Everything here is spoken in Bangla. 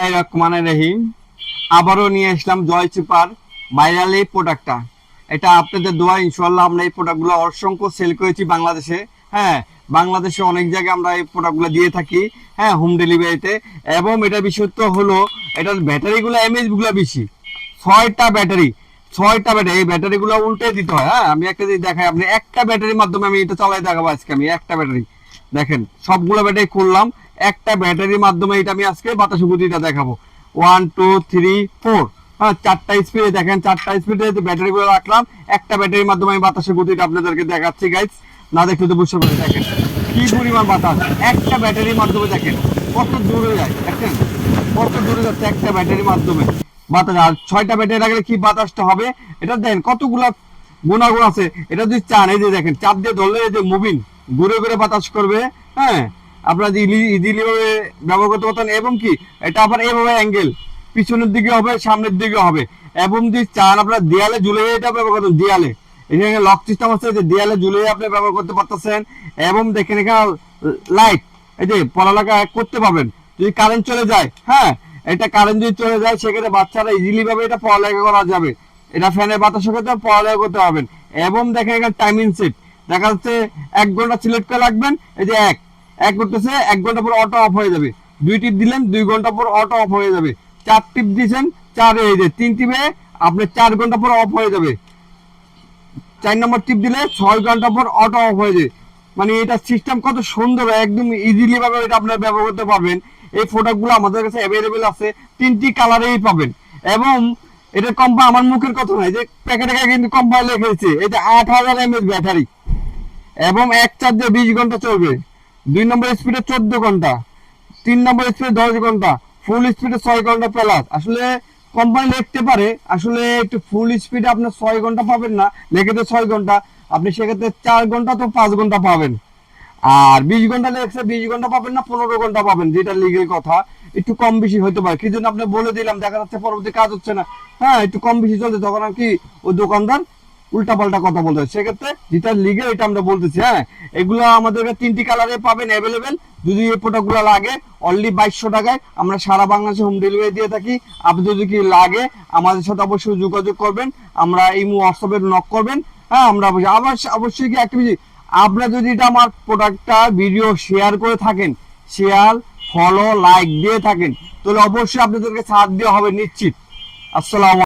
রহমানির রহিম। আবারও নিয়ে আসলাম জয় সুপার ভাইরাল এই প্রোডাক্টটা। এটা আপনাদের দোয়া, ইনশাল্লাহ আমরা এই প্রোডাক্টগুলো অসংখ্য সেল করেছি বাংলাদেশে। হ্যাঁ, বাংলাদেশে অনেক জায়গায় আমরা এই প্রোডাক্টগুলো দিয়ে থাকি, হ্যাঁ, হোম ডেলিভারিতে। এবং এটা বিশেষত্ব হলো এটার ব্যাটারিগুলো এমএইচ গুলো বেশি। 6টা ব্যাটারি, 6টা ব্যাটারি। এই ব্যাটারিগুলো উল্টে দিতে হয়। হ্যাঁ, আমি একটা জিনিস দেখাই, আপনি একটা ব্যাটারির মাধ্যমে আমি এটা চালাই দেখাবো আজকে। আমি একটা ব্যাটারি দেখেন, সবগুলো ব্যাটারি খুললাম, একটা ব্যাটারির মাধ্যমে এটা আমি আজকে বাতাস গতিটা দেখাবো। 1 2 3 4, হ্যাঁ, 4টা স্পিডে দেখেন, 4টা স্পিডে ব্যাটারি গুলো রাখলাম। একটা ব্যাটারির মাধ্যমে আমি বাতাসের গতিটা আপনাদেরকে দেখাচ্ছি গাইস। না দেখলে তো বুঝতে পারবেন। দেখেন কি পরিমাণ বাতাস একটা ব্যাটারির মাধ্যমে, দেখেন কত দূরে যায়, দেখেন কত দূরে যাচ্ছে একটা ব্যাটারির মাধ্যমে বাতাস। আর 6টা ব্যাটারি রাখলে কি বাতাসটা হবে এটা দেখেন, কতগুলা গুণাগুণ আছে। এটা যদি চান, এই যে দেখেন চাপ দিয়ে ধরলে এই যে মুভিং ঘুরে ঘুরে বাতাস করবে। হ্যাঁ, আপনারা ইজিলি ভাবে ব্যবহার করতে পারতেন। এবং কি এটা আবার এভাবে অ্যাঙ্গেল পিছনের দিকে হবে, সামনের দিকে হবে। এবং যদি চান আপনারা দেয়ালে ঝুলে এটা ব্যবহার করতেন, দেয়ালে এখানে লক সিস্টেম আছে, যে দেয়ালে ঝুলে আপনি ব্যবহার করতে পারতেছেন। এবং দেখেন এখানে লাইট, এই যে পড়ালেখা করতে পারবেন যদি কারেন্ট চলে যায়। হ্যাঁ, এটা কারেন্ট যদি চলে যায় সেক্ষেত্রে বাচ্চারা ইজিলি ভাবে এটা পড়ালেখা করা যাবে। এটা ফ্যানের বাতাসের ক্ষেত্রে পড়ালেখা করতে পারবেন। এবং দেখেন এখানে টাইমিং সেট দেখা যাচ্ছে, 1 ঘন্টা সিলেক্ট করে রাখবেন। এই যে এক করতেছে, 1 ঘন্টা পর অটো অফ হয়ে যাবে। 2 টিপ দিলেন, 2 ঘন্টা পর অটো অফ হয়ে যাবে। 4 টিপ দিয়েছেন, 4 হয়ে যায়। 3 টিপে আপনার 4 ঘন্টা পর অফ হয়ে যাবে। 4 নম্বর টিপ দিলে 6 ঘন্টা পর অটো অফ হয়ে যায়। মানে এটা সিস্টেম কত সুন্দর, একদম ইজিলি ভাবে এটা আপনারা ব্যবহার করতে পারবেন। এই প্রোডাক্টগুলো আমাদের কাছে অ্যাভেলেবেল আছে, 3টি কালারেই পাবেন। এবং এটা কম্পা আমার মুখের কথা নয়, যে প্যাকেটে কিন্তু কম্পাই লেখেছে এটা 8000 mAh ব্যাটারি। এবং এক চার্জে 20 ঘন্টা চলবে। 2 নম্বর স্পিডে 14 ঘন্টা, 3 নম্বর স্পিডে 10 ঘন্টা, ফুল স্পিডে 6 ঘন্টা প্লাস। আসলে কোম্পানি লিখতে পারে, আসলে একটু ফুল স্পিডে আপনার 6 ঘন্টা পাবেন না, লেখেতে 6 ঘন্টা। আপনি সেক্ষেত্রে 4 ঘন্টা তো 5 ঘন্টা পাবেন। আর 20 ঘন্টা লেগেছে, 20 ঘন্টা পাবেন না, 15 ঘন্টা পাবেন, যেটা লিগেল কথা। একটু কম বেশি হতে পারে, কি জন্য আপনি বলে দিলাম, দেখা যাচ্ছে পরবর্তী কাজ হচ্ছে না। হ্যাঁ, একটু কম বেশি চলছে, তখন আর কি ওই দোকানদার উল্টা পাল্টা কথা বলতে হয়। সেক্ষেত্রে যেটা লিগেল এটা আমরা বলতেছি। হ্যাঁ, এগুলো আমাদের 3টি কালারে পাবেন অ্যাভেলেবেল। যদি এই প্রোডাক্টগুলো লাগে অনলি 2200 টাকায় আমরা সারা বাংলাদেশে হোম ডেলিভারি দিয়ে থাকি। আপনি যদি কি লাগে আমাদের সাথে অবশ্যই যোগাযোগ করবেন, আমরা ইমো হোয়াটসঅ্যাপে নক করবেন। হ্যাঁ, আমরা আবার অবশ্যই কি একটা আপনারা যদি এটা আমার প্রোডাক্টটা ভিডিও শেয়ার করে থাকেন, শেয়ার ফলো লাইক দিয়ে থাকেন, তাহলে অবশ্যই আপনাদেরকে ছাড় দেওয়া হবে নিশ্চিত। আসসালাম।